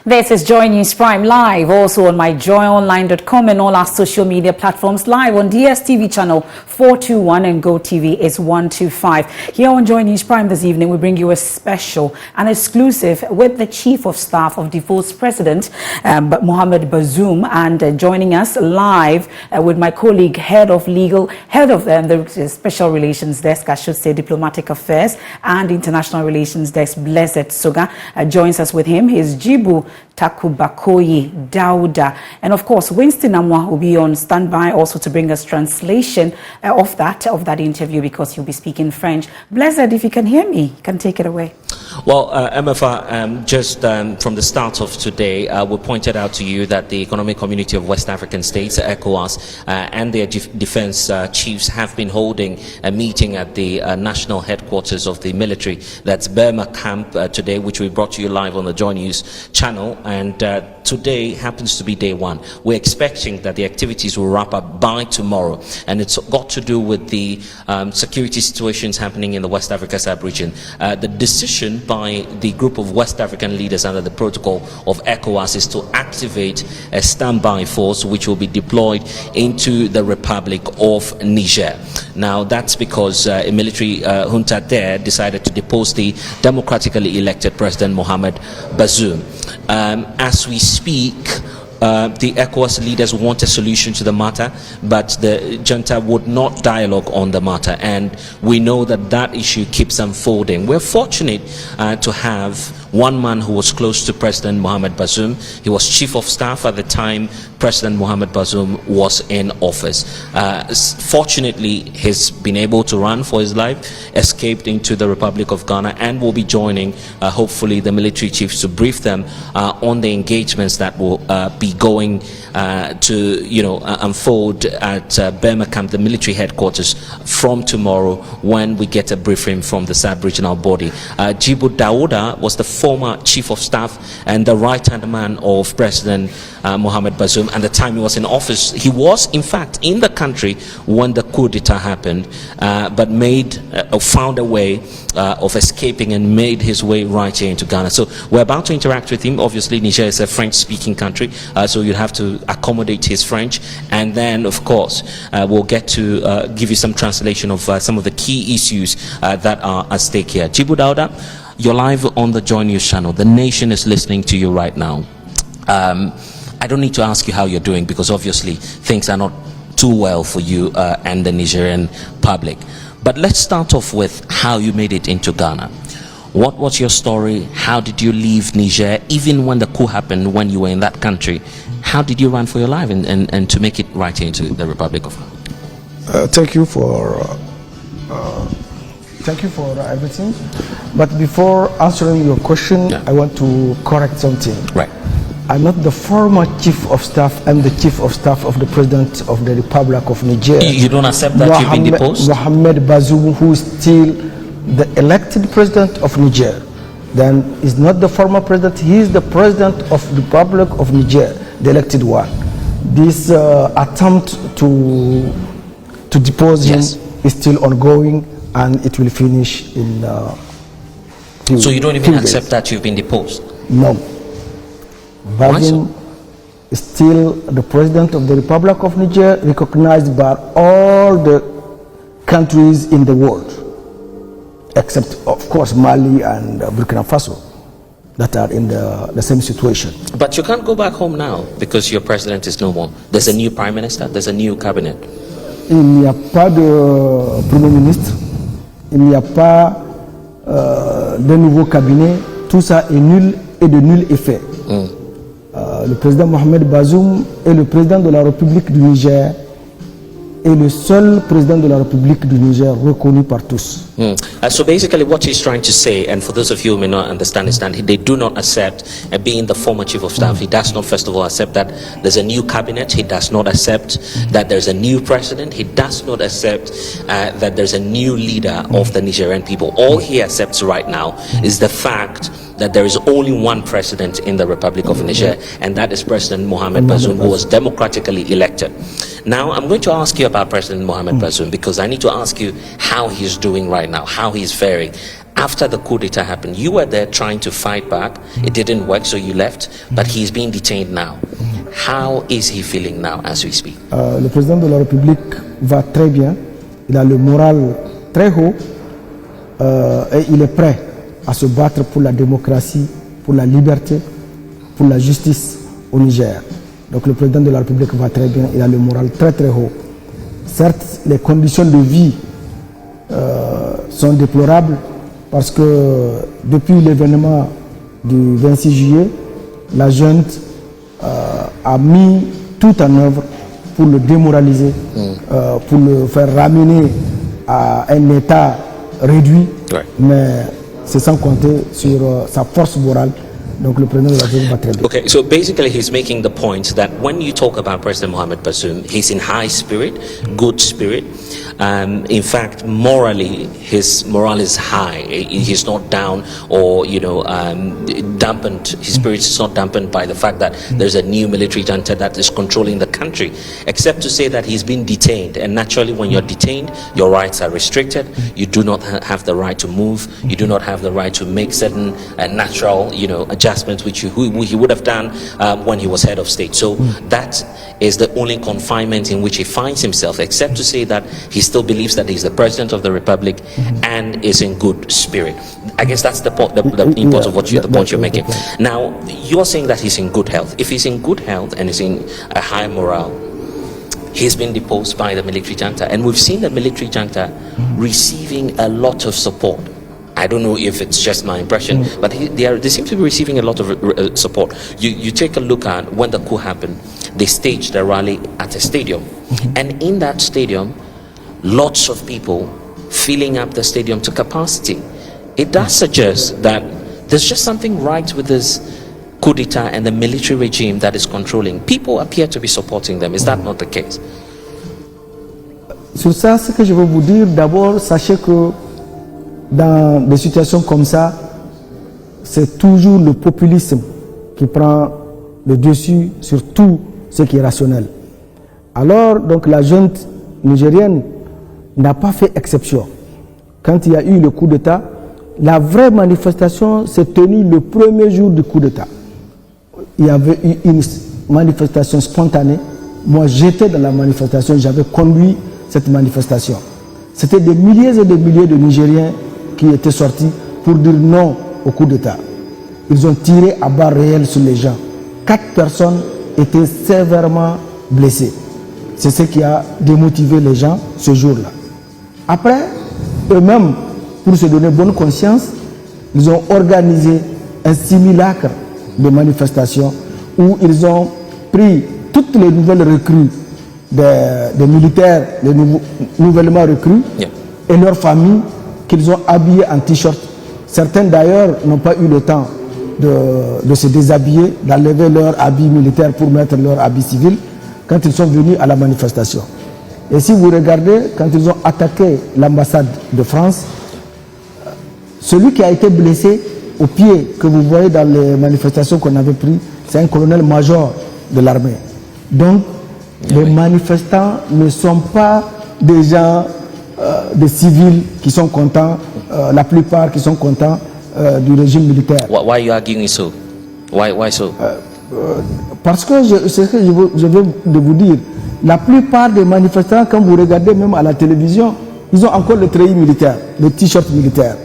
This is Joy News Prime Live, also on myjoyonline.com and all our social media platforms, live on DSTV channel 421 and GoTV is 125. Here on Joy News Prime this evening, we bring you a special and exclusive with the Chief of Staff of deposed President Mohamed Bazoum, and joining us live with my colleague, head of the Special Relations Desk, I should say Diplomatic Affairs and International Relations Desk, Blessed Soga, joins us with him. He's Djibo Takoubakoye Daouda, and of course Winston Amwa will be on standby also to bring us translation of that interview, because he'll be speaking French. Blessed, if you can hear me, you can take it away. Well, MFA, just from the start of today, we pointed out to you that the Economic Community of West African States, ECOWAS, and their defense chiefs have been holding a meeting at the national headquarters of the military, that's Burma Camp, today, which we brought to you live on the Joy News channel. And today happens to be day one. We're expecting that the activities will wrap up by tomorrow, and it's got to do with the security situations happening in the West Africa sub-region. The decision by the group of West African leaders under the protocol of ECOWAS is to activate a standby force which will be deployed into the Republic of Niger. Now, that's because a military junta there decided to depose the democratically elected President Mohamed Bazoum. As we speak, the ECOWAS leaders want a solution to the matter, but the junta would not dialogue on the matter, and we know that that issue keeps unfolding. We're fortunate to have one man who was close to President Mohamed Bazoum. He was Chief of Staff at the time President Mohamed Bazoum was in office. Fortunately, he's been able to run for his life, escaped into the Republic of Ghana, and will be joining, hopefully, the military chiefs to brief them on the engagements that will be going to unfold at Burma Camp, the military headquarters, from tomorrow when we get a briefing from the sub-regional body. Djibo Daouda was the former Chief of Staff and the right-hand man of President Mohamed Bazoum. And the time he was in office, he was in fact in the country when the coup d'etat happened, but found a way of escaping and made his way right here into Ghana. So we're about to interact with him. Obviously, Niger is a French-speaking country, so you'd have to accommodate his French, and then of course we'll get to give you some translation of some of the key issues that are at stake here. Djibo Daouda, you're live on the Joy News channel. The nation is listening to you right now. I don't need to ask you how you're doing, because obviously things are not too well for you and the Nigerian public. But let's start off with how you made it into Ghana. What was your story? How did you leave Niger? Even when the coup happened, when you were in that country, how did you run for your life and to make it right here into the Republic of Ghana? Thank you for everything. But before answering your question, I want to correct something. Right. I'm not the former Chief of Staff. I'm the Chief of Staff of the President of the Republic of Niger. You don't accept that you've been deposed? Mohamed Bazoum, who is still the elected President of Niger, then is not the former President. He is the President of the Republic of Niger, the elected one. This attempt to depose him is still ongoing, and it will finish in So you don't even accept that you've been deposed? No. Bazoum is still the President of the Republic of Niger, recognized by all the countries in the world, except of course Mali and Burkina Faso, that are in the same situation. But you can't go back home now because your president is no more. There's a new prime minister, there's a new cabinet. Il n'y a pas de premier ministre, il n'y a pas de nouveau cabinet, tout ça est nul et de nul effet. Le président Mohamed Bazoum est le président de la République du Niger et le seul président de la République du Niger reconnu par tous. So basically what he's trying to say, and for those of you who may not understand, is that they do not accept being the former Chief of Staff. He does not, first of all, accept that there's a new cabinet. He does not accept that there's a new president. He does not accept that there's a new leader of the Nigerian people. All he accepts right now is the fact that there is only one president in the Republic of Niger, and that is President Mohamed Bazoum, who was democratically elected. Now, I'm going to ask you about President Mohamed Bazoum, because I need to ask you how he's doing right now, how he's faring. after the coup d'etat happened, you were there trying to fight back. It didn't work, so you left. But he's being detained now. How is he feeling now as we speak? Le président de la République va très bien. Il a le moral très haut et il est prêt à se battre pour la démocratie, pour la liberté, pour la justice au Niger. Donc le président de la République va très bien. Il a le moral très très haut. Certes, les conditions de vie sont déplorables parce que depuis l'événement du 26 juillet, la junte a mis tout en œuvre pour le démoraliser, pour le faire ramener à un état réduit, mais c'est sans compter sur sa force morale. Donc le président de la République va très bien. Okay, so basically he's making the point that when you talk about President Mohamed Bazoum, he's in high spirit, good spirit. In fact, morally, his morale is high. He's not down or, dampened. His spirit is not dampened by the fact that there's a new military junta that is controlling the country, except to say that he's been detained. And naturally, when you're detained, your rights are restricted. You do not have the right to move. You do not have the right to make certain natural, adjustments which he would have done when he was head of state. So that is the only confinement in which he finds himself, except to say that he still believes that he's the president of the republic and is in good spirit. I guess that's the point of what the point you're making. Now, you're saying that he's in good health. If he's in good health and is in a high morale, he's been deposed by the military junta, and we've seen the military junta receiving a lot of support. I don't know if it's just my impression, but they seem to be receiving a lot of support. You take a look at when the coup happened, they staged a rally at a stadium, and in that stadium, lots of people filling up the stadium to capacity. It does suggest that there's just something right with this coup d'etat and the military regime that is controlling. People appear to be supporting them. Is that not the case? Sur ça, ce que je veux vous dire, d'abord, sachez que dans des situations comme ça, c'est toujours le populisme qui prend le dessus sur tout ce qui est rationnel. Alors, donc, la junte nigérienne n'a pas fait exception. Quand il y a eu le coup d'État, la vraie manifestation s'est tenue le premier jour du coup d'État. Il y avait eu une manifestation spontanée. Moi, j'étais dans la manifestation, j'avais conduit cette manifestation. C'était des milliers et des milliers de Nigériens qui étaient sortis pour dire non au coup d'État. Ils ont tiré à balles réelles sur les gens. 4 personnes étaient sévèrement blessées. C'est ce qui a démotivé les gens ce jour-là. Après, eux-mêmes, pour se donner bonne conscience, ils ont organisé un simulacre de manifestation où ils ont pris toutes les nouvelles recrues des militaires, les nouvellement recrues, et leurs familles qu'ils ont habillées en t-shirt. Certains d'ailleurs n'ont pas eu le temps de se déshabiller, d'enlever leur habit militaire pour mettre leur habit civil quand ils sont venus à la manifestation. Et si vous regardez, quand ils ont attaqué l'ambassade de France, celui qui a été blessé au pied, que vous voyez dans les manifestations qu'on avait prises, c'est un colonel-major de l'armée. Donc, les manifestants ne sont pas des gens, des civils qui sont contents, la plupart qui sont contents du régime militaire. Why are you arguing so? Why so? Parce que c'est ce que je veux de vous dire. La plupart des manifestants, quand vous regardez même à la télévision, ils ont encore le treillis militaire, le t-shirt militaire.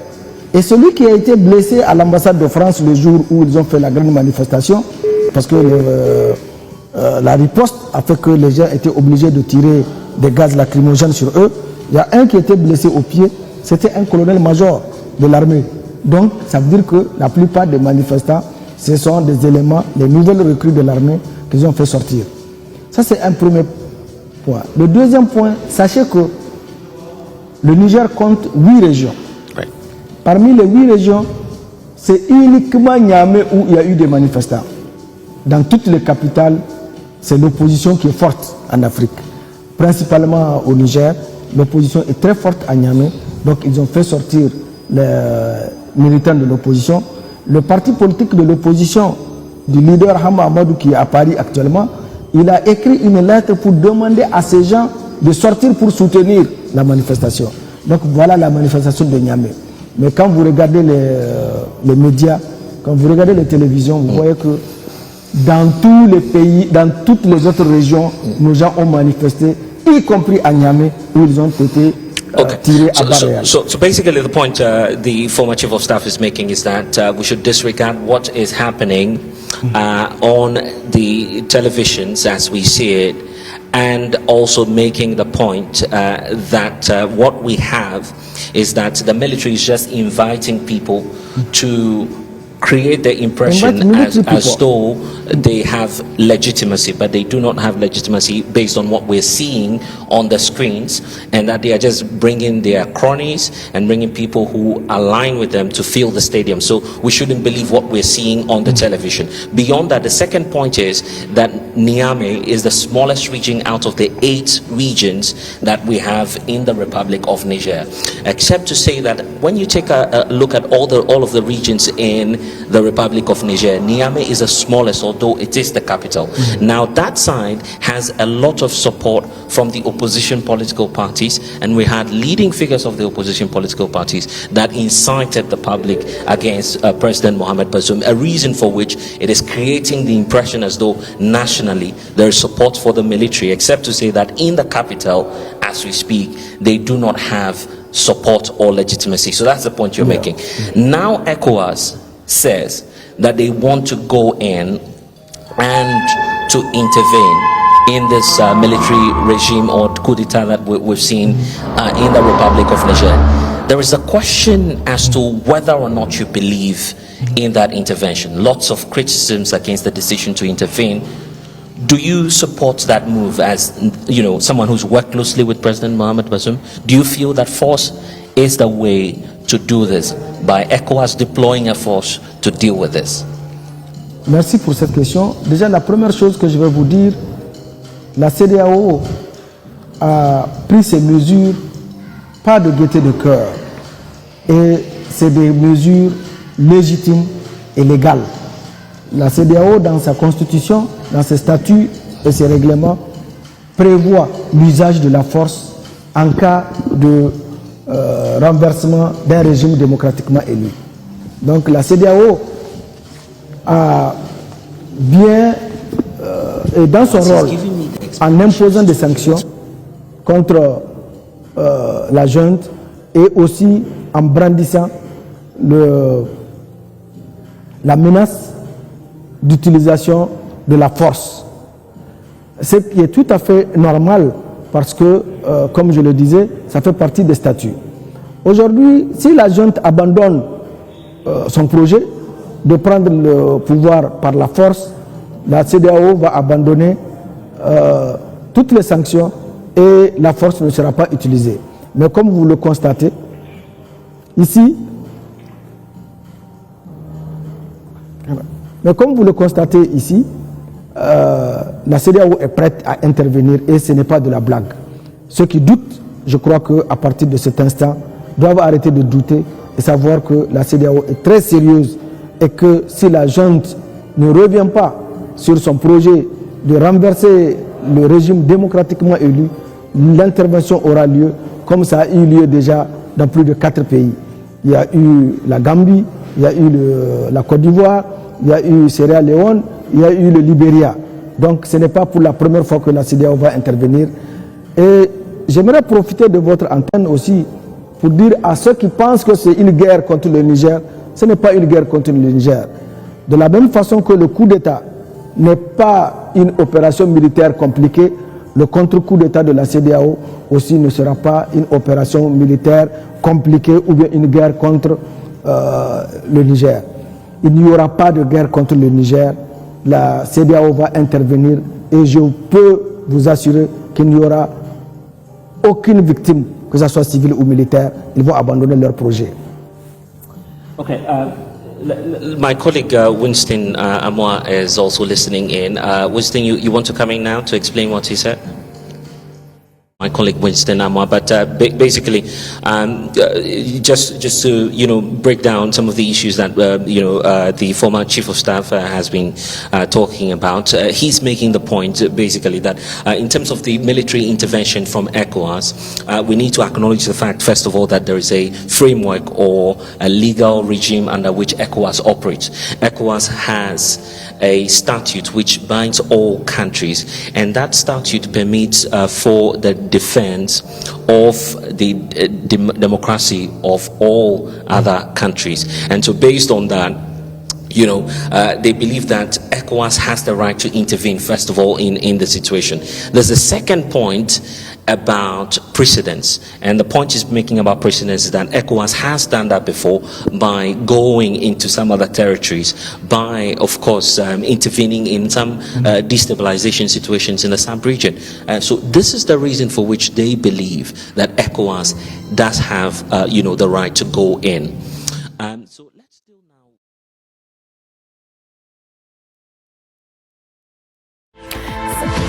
Et celui qui a été blessé à l'ambassade de France le jour où ils ont fait la grande manifestation, parce que la riposte a fait que les gens étaient obligés de tirer des gaz lacrymogènes sur eux, il y a un qui était blessé au pied, c'était un colonel-major de l'armée. Donc ça veut dire que la plupart des manifestants, ce sont des éléments, les nouvelles recrues de l'armée qu'ils ont fait sortir. Ça c'est un premier point. Le deuxième point, sachez que le Niger compte 8 régions. Oui. Parmi les 8 régions, c'est uniquement Niamey où il y a eu des manifestants. Dans toutes les capitales, c'est l'opposition qui est forte en Afrique. Principalement au Niger, l'opposition est très forte à Niamey. Donc ils ont fait sortir les militants de l'opposition. Le parti politique de l'opposition du leader Hama Amadou qui est à Paris actuellement, il a écrit une lettre pour demander à ces gens de sortir pour soutenir la manifestation. Donc voilà la manifestation de Niamey. Mais quand vous regardez les médias, quand vous regardez les télévisions, vous voyez que dans tous les pays, dans toutes les autres régions, nos gens ont manifesté, y compris à Niamey, où ils ont été tirés à balles réelles. So basically the point the former chief of staff is making is that we should disregard what is happening on the televisions as we see it, and also making the point that what we have is that the military is just inviting people to create the impression as though they have legitimacy, but they do not have legitimacy based on what we're seeing on the screens, and that they are just bringing their cronies and bringing people who align with them to fill the stadium. So we shouldn't believe what we're seeing on the television. Beyond that, the second point is that Niamey is the smallest region out of the 8 regions that we have in the Republic of Niger, except to say that when you take a look at all of the regions in the Republic of Niger, Niamey is the smallest, although it is the capital. Now that side has a lot of support from the opposition political parties, and we had leading figures of the opposition political parties that incited the public against President Mohamed Bazoum, a reason for which it is creating the impression as though nationally there is support for the military, except to say that in the capital, as we speak, they do not have support or legitimacy. So that's the point you're making. Now ECOWAS says that they want to go in and to intervene in this military regime or coup d'etat that we've seen in the Republic of Niger. There is a question as to whether or not you believe in that intervention. Lots of criticisms against the decision to intervene. Do you support that move as, you know, someone who's worked closely with President Mohamed Bazoum? Do you feel that force is the way to do this, by ECOWAS deploying a force to deal with this? Merci pour cette question. Déjà, la première chose que je vais vous dire, la CEDEAO a pris ces mesures pas de gaieté de cœur, et c'est des mesures légitimes et légales. La CEDEAO, dans sa constitution, dans ses statuts et ses règlements, prévoit l'usage de la force en cas de renversement d'un régime démocratiquement élu. Donc la CEDEAO a bien, et dans son rôle, en imposant des sanctions contre la junte, et aussi en brandissant la menace d'utilisation de la force. Ce qui est tout à fait normal parce que, comme je le disais, ça fait partie des statuts. Aujourd'hui, si la junte abandonne son projet de prendre le pouvoir par la force, la CEDEAO va abandonner toutes les sanctions et la force ne sera pas utilisée. Mais comme vous le constatez, ici, la CEDEAO est prête à intervenir et ce n'est pas de la blague. Ceux qui doutent, je crois qu'à partir de cet instant, doivent arrêter de douter et savoir que la CEDEAO est très sérieuse et que si la junte ne revient pas sur son projet de renverser le régime démocratiquement élu, l'intervention aura lieu comme ça a eu lieu déjà dans plus de 4 pays. Il y a eu la Gambie, il y a eu la Côte d'Ivoire, il y a eu Sierra Leone, il y a eu le Libéria. Donc ce n'est pas pour la première fois que la CEDEAO va intervenir. Et j'aimerais profiter de votre antenne aussi pour dire à ceux qui pensent que c'est une guerre contre le Niger, ce n'est pas une guerre contre le Niger. De la même façon que le coup d'État n'est pas une opération militaire compliquée, le contre-coup d'État de la CEDEAO aussi ne sera pas une opération militaire compliquée ou bien une guerre contre le Niger. Il n'y aura pas de guerre contre le Niger. La CEDEAO va intervenir et je peux vous assurer qu'il n'y aura aucune victime, que ce soit civile ou militaire. Ils vont abandonner leur projet. Okay. My colleague Winston Amoa is also listening in. Winston, you want to come in now to explain what he said? my colleague Winston Amwa, but basically, just to break down some of the issues that the former chief of staff has been talking about. He's making the point basically that in terms of the military intervention from ECOWAS, we need to acknowledge the fact, first of all, that there is a framework or a legal regime under which ECOWAS operates. ECOWAS has a statute which binds all countries, and that statute permits for the defense of the democracy of all other countries. And so based on that, they believe that ECOWAS has the right to intervene, first of all, in the situation. There's a second point about precedence, and the point is making about precedence is that ECOWAS has done that before by going into some other territories, by, of course, intervening in some destabilization situations in the sub-region. So this is the reason for which they believe that ECOWAS does have, the right to go in. So let's still now.